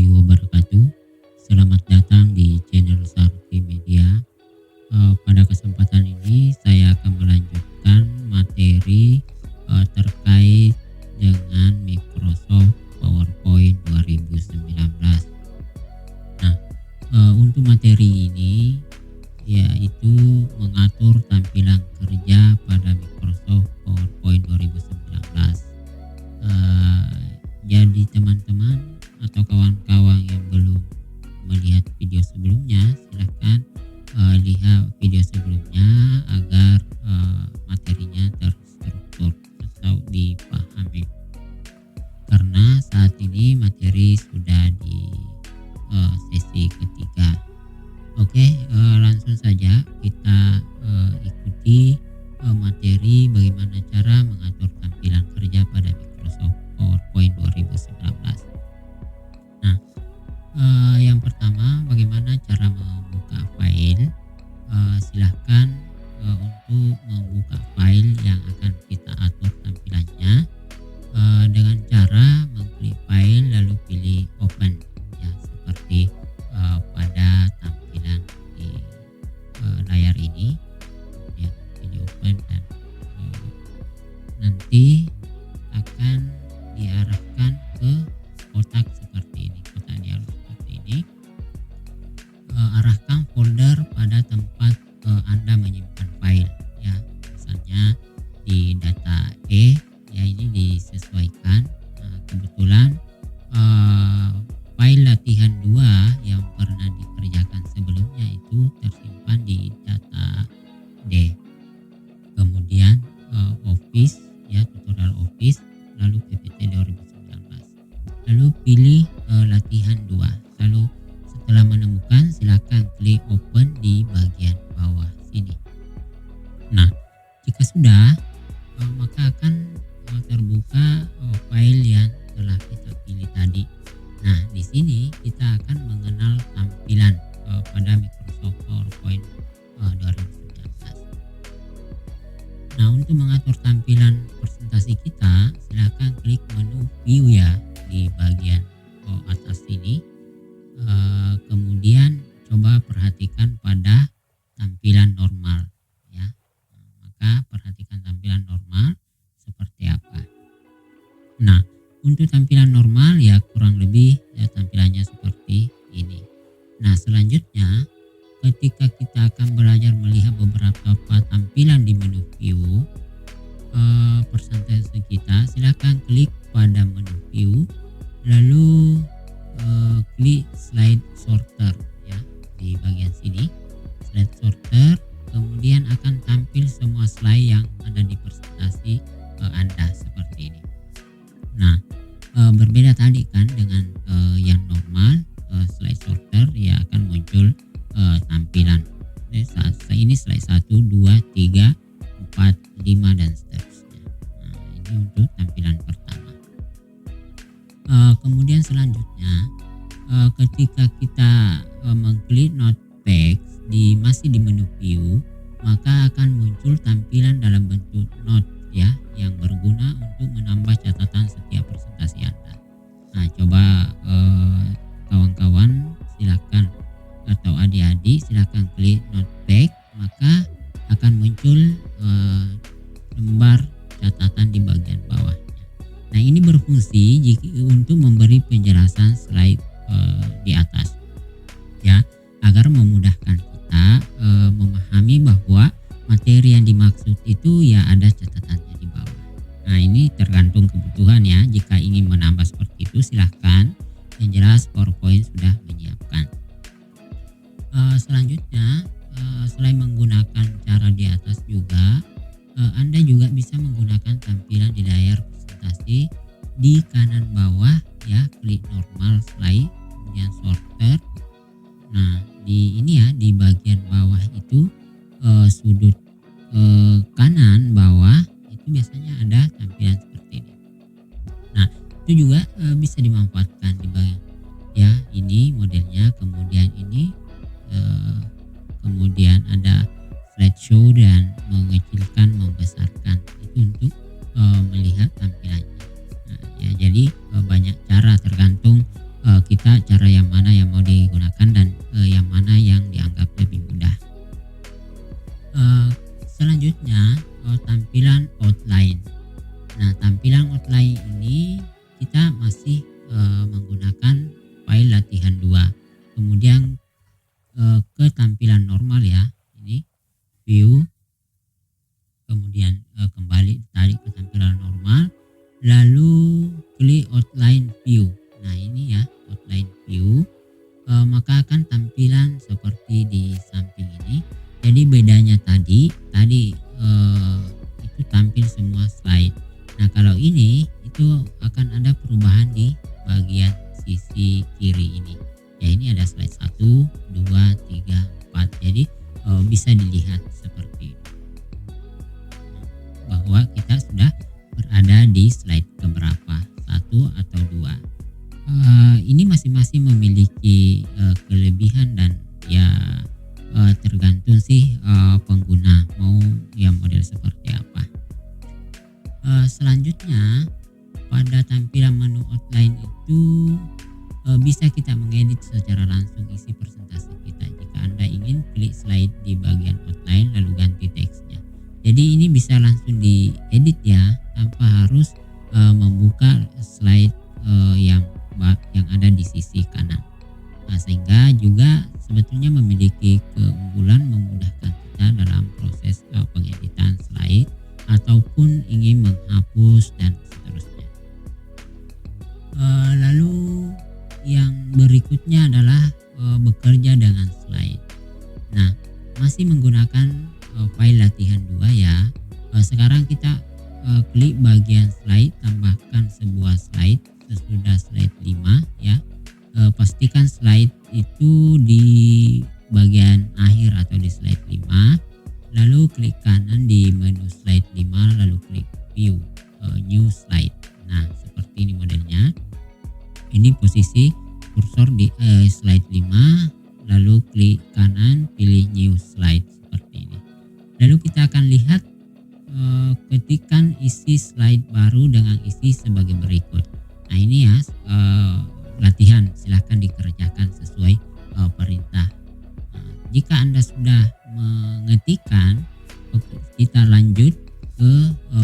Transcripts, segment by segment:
warahmatullahi wabarakatuh. Selamat datang di channel Sarti Media. Pada kesempatan ini saya akan melanjutkan materi terkait dengan Microsoft PowerPoint 2019. Nah, untuk materi ini yaitu mengatur tampilan kerja pada Microsoft PowerPoint 2019. Jadi teman-teman atau kawan-kawan yang belum melihat video sebelumnya, silahkan lihat video sebelumnya agar materinya terstruktur atau dipahami. Karena saat ini materi sudah di sesi ketiga. Oke, langsung saja kita ikuti materi bagaimana cara mengatur tampilan kerja pada Microsoft PowerPoint 2019. Nah, yang pertama bagaimana cara membuka file. Silahkan untuk membuka file yang akan kita atur tampilannya dengan cara mengklik file lalu pilih open, ya, seperti pada tampilan di layar ini, ya, pilih open dan nanti akan diarahkan ke kotak seperti ini, kotak dialog seperti ini. Arahkan folder pada tempat Anda menyimpan file, ya, misalnya di data E, ya, ini disesuaikan. Kebetulan file latihan 2 yang pernah dikerjakan sebelumnya itu tersimpan di data D. Kemudian Office, ya, tutorial Office, lalu PPT 2019. Lalu pilih latihan 2. Lalu setelah menemukan silakan klik open di bagian bawah sini. Nah, jika sudah maka akan terbuka file yang telah kita pilih tadi. Nah, di sini kita akan mengenal tampilan pada Microsoft PowerPoint 2019. Nah, untuk mengatur tampilan presentasi kita, silakan klik menu view, ya, di bagian atas sini. Kemudian coba perhatikan pada tampilan normal, ya. Maka perhatikan tampilan normal seperti apa. Nah, untuk tampilan normal ya kurang lebih ya tampilannya seperti ini. Nah, selanjutnya ketika kita akan belajar melihat beberapa tampilan di menu view presentasi kita, silakan klik pada menu view lalu klik slide sorter, ya, di bagian sini slide sorter. Kemudian akan tampil semua slide yang ada di presentasi Anda seperti ini. Nah, berbeda tadi kan dengan yang normal, slide sorter ya akan muncul tampilan ini slide 1, 2, 3, 4, 5 dan seterusnya. Nah, ini untuk tampilan pertama. Kemudian selanjutnya ketika kita mengklik note text masih di menu view, maka akan muncul tampilan dalam bentuk note, ya, yang berguna untuk menambah catatan setiap presentasi Anda. Nah, coba kawan-kawan silakan atau adik-adik silakan klik note text, maka akan muncul lembar catatan di bagian bawahnya. Nah, ini berfungsi untuk memberi penjelasan slide di atas, ya, agar memudahkan kita memahami bahwa materi yang dimaksud itu ya ada catatannya di bawah. Nah, ini tergantung kebutuhan, ya. Jika ingin menambah seperti itu silahkan, yang jelas PowerPoint sudah menyiapkan. Selanjutnya selain menggunakan cara di atas juga Anda juga bisa menggunakan tampilan di layar presentasi di kanan bawah, ya, klik normal slide kemudian sorter. Nah, di ini ya, di bagian bawah itu sudut kanan bawah itu biasanya ada tampilan seperti ini. Nah, itu juga bisa dimanfaatkan di bagian, ya, ini modelnya. Kemudian ini kemudian ada slideshow dan mengecilkan membesarkan itu untuk melihat tampilannya. Nah, ya, jadi banyak cara tergantung kita view, maka akan tampilan seperti di samping ini. Jadi bedanya tadi itu tampil semua slide. Nah kalau ini itu akan ada perubahan di bagian sisi kiri ini. Ya ini ada slide 1, 2, 3, 4. Jadi bisa dilihat seperti itu bahwa kita sudah berada di slide keberapa, 1 atau 2. Ini masing-masing memiliki kelebihan dan ya tergantung sih pengguna mau ya model seperti apa. Selanjutnya pada tampilan menu outline itu bisa kita mengedit secara langsung isi presentasi kita. Jika Anda ingin klik slide di bagian outline lalu ganti teksnya. Jadi ini bisa langsung diedit ya, tanpa harus membuka slide yang ada di sisi kanan. Nah, sehingga juga sebetulnya memiliki keunggulan memudahkan kita dalam proses pengeditan slide ataupun ingin menghapus dan seterusnya. Lalu yang berikutnya adalah bekerja dengan slide. Nah, masih menggunakan file latihan 2 ya. Sekarang kita klik bagian slide, tambahkan sebuah slide sesudah slide 5 ya. Pastikan slide itu di bagian akhir atau di slide 5. Lalu klik kanan di menu slide 5 lalu klik view new slide. Nah, seperti ini modelnya. Ini posisi kursor di slide 5 lalu klik kanan pilih new slide seperti ini. Lalu kita akan lihat ketikkan isi slide baru dengan isi sebagai berikut. Nah ini ya latihan, silahkan dikerjakan sesuai perintah. Jika Anda sudah mengetikkan, kita lanjut ke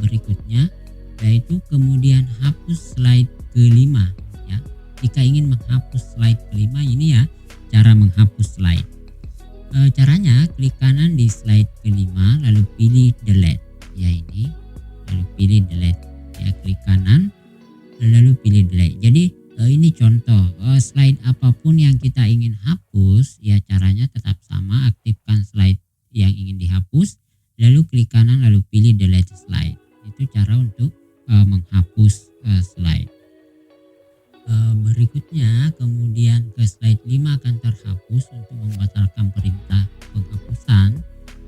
berikutnya, yaitu kemudian hapus slide kelima ya. Jika ingin menghapus slide kelima, ini ya cara menghapus slide. Caranya klik kanan di slide kelima lalu pilih delete ya, ini lalu pilih delete ya, klik kanan lalu pilih delete. Jadi ini contoh slide apapun yang kita ingin hapus ya, caranya tetap sama, aktifkan slide yang ingin dihapus lalu klik kanan lalu pilih delete slide. Itu cara untuk menghapus slide. Berikutnya kemudian ke slide 5 akan terhapus. Untuk membatalkan perintah penghapusan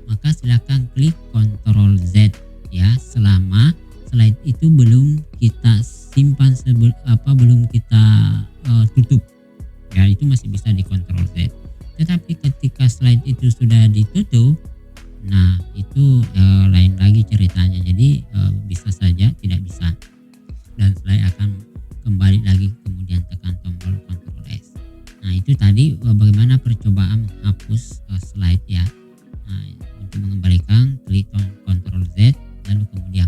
maka silakan klik Ctrl Z ya, selama slide itu belum kita simpan belum kita tutup ya, itu masih bisa di Ctrl Z. Tetapi ketika slide itu sudah ditutup, nah itu lain lagi ceritanya. Jadi bisa saja tidak bisa dan slide akan kembali lagi, kemudian tekan tombol Ctrl S. Nah itu tadi bagaimana percobaan menghapus slide ya. Nah, untuk mengembalikan klik Ctrl Z lalu kemudian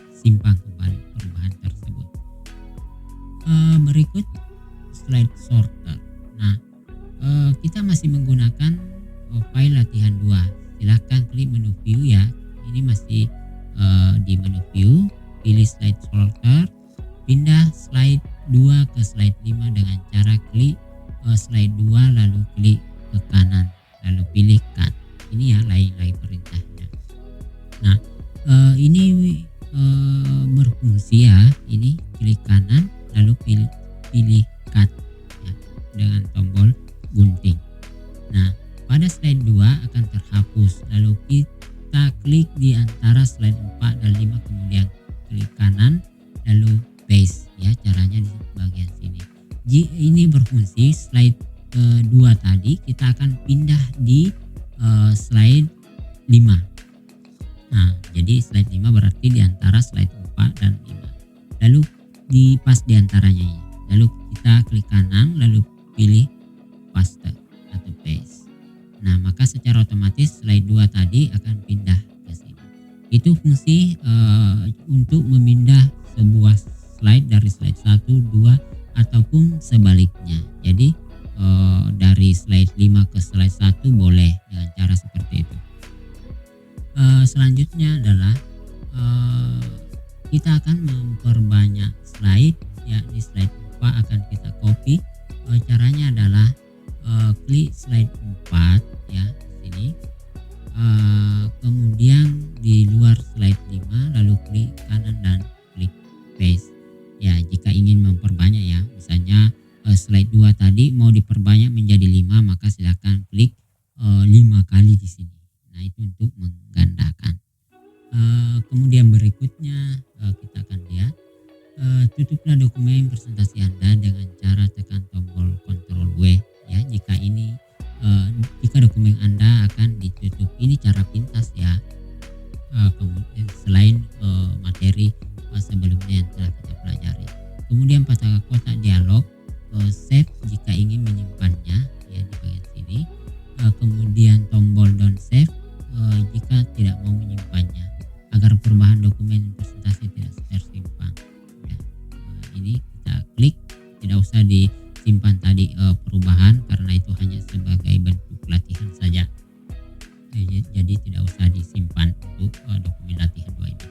simpan kembali perubahan tersebut. Berikut slide sorter. Nah kita masih menggunakan file latihan 2. Silahkan klik menu view ya. Ini masih di menu view, pilih slide sorter, pindah slide 2 ke slide 5 dengan cara klik slide 2 lalu klik ke kanan lalu pilih cut. Ini ya lain perintahnya. Nah ini berfungsi ya, ini klik kanan lalu pilih cut ya, dengan tombol gunting. Nah pada slide 2 akan terhapus, lalu kita klik di antara slide 4 dan 5 kemudian klik kanan lalu paste ya, caranya di bagian sini. Ini berfungsi slide 2 tadi kita akan pindah di slide 5. Nah jadi slide 5 berarti di antara slide 4 dan 5 lalu pas di antaranya ya. Lalu kita klik kanan lalu pilih paste atau paste. Nah maka secara otomatis slide 2 tadi akan pindah ke sini. Itu fungsi untuk memindah sebuah slide dari slide 1, 2 ataupun sebaliknya. Jadi dari slide 5 ke slide 1 boleh dengan cara seperti itu. Selanjutnya adalah kita akan memperbanyak slide ya. Di slide 4 akan kita copy. Caranya caranya adalah klik slide 4 ya di sini. Kemudian di luar slide 5 lalu klik kanan dan klik paste. Ya, jika ingin memperbanyak ya, misalnya slide 2 tadi mau diperbanyak menjadi 5, maka silakan klik 5 kali di sini. Nah, itu untuk menggandakan. Kemudian berikutnya kita akan lihat tutuplah dokumen presentasi Anda dengan cara tekan tombol Ctrl W ya. Jika dokumen Anda akan ditutup, ini cara pintas ya. Kemudian selain materi sebelumnya yang telah kita pelajari. Kemudian pada kotak dialog save jika ingin menyimpannya ya di bagian sini. Kemudian tombol don't save jika tidak mau menyimpannya agar perubahan dokumen presentasi tidak tersimpan ya. Ini kita klik, tidak usah disimpan tadi perubahan karena itu hanya sebagai bentuk latihan saja. Jadi tidak usah disimpan untuk dokumen latihan 2 ini.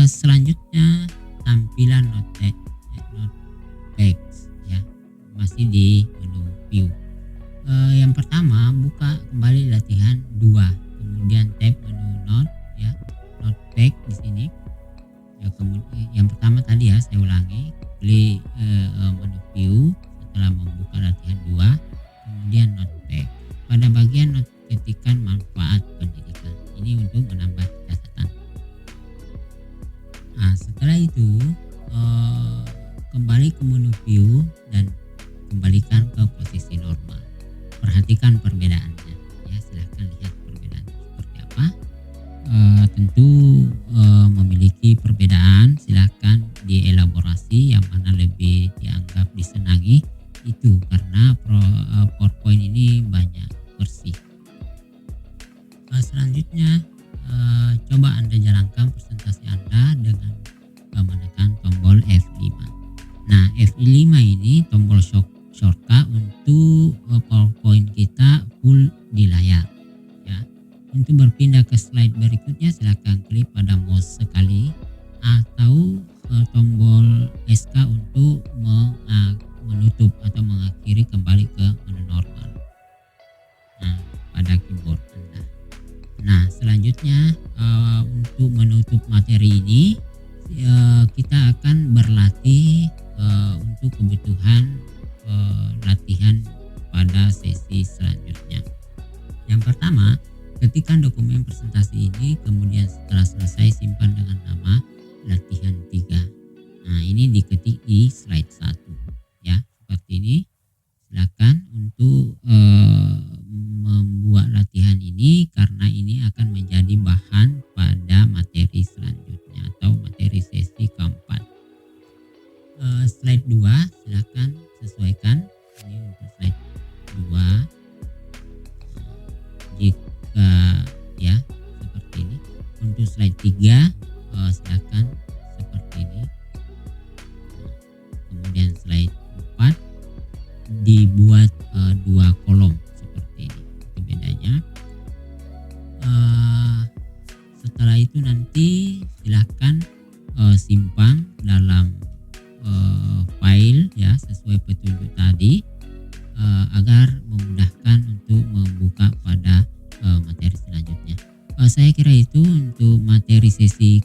Selanjutnya tampilan note text ya, masih di menu view. Yang pertama buka kembali latihan 2, kemudian tab menu note ya, note text di sini. Ya, kemudian yang pertama tadi ya saya ulangi, klik menu view setelah membuka latihan 2, kemudian note text. Pada bagian note ketikkan manfaat pendidikan. Ini untuk menambah catatan. Nah, setelah itu kembali ke menu view dan kembalikan ke posisi normal. Perhatikan perbedaannya ya, silahkan lihat perbedaan seperti apa. Tentu memiliki perbedaan, silahkan dielaborasi yang mana lebih dianggap disenangi itu, karena PowerPoint ini banyak bersih. Selanjutnya coba Anda jalankan presentasi Anda dengan menekan tombol F5. Nah, F5 ini tombol shortcut untuk PowerPoint kita full di layar ya. Untuk berpindah ke slide berikutnya silakan klik pada mouse sekali atau tombol SK untuk menutup atau mengakhiri kembali ke menu normal. Nah, pada keyboard Anda. Nah, selanjutnya untuk menutup materi ini kita akan berlatih untuk kebutuhan latihan pada sesi selanjutnya. Yang pertama, ketikkan dokumen presentasi ini, kemudian setelah selesai simpan dengan nama latihan 3. Nah, ini diketik di slide 1 ya, seperti ini. Silakan untuk membuat latihan ini karena ini akan menjadi bahan pada materi selanjutnya atau materi sesi keempat. Slide 2 silakan sesuaikan. Ini untuk slide 2 jika ya seperti ini. Untuk slide 3 silakan seperti ini. Kemudian slide 4 dibuat 2 kolom seperti ini. Itu bedanya. Setelah itu nanti silahkan simpan dalam file ya sesuai petunjuk tadi agar memudahkan untuk membuka pada materi selanjutnya. Saya kira itu untuk materi sesi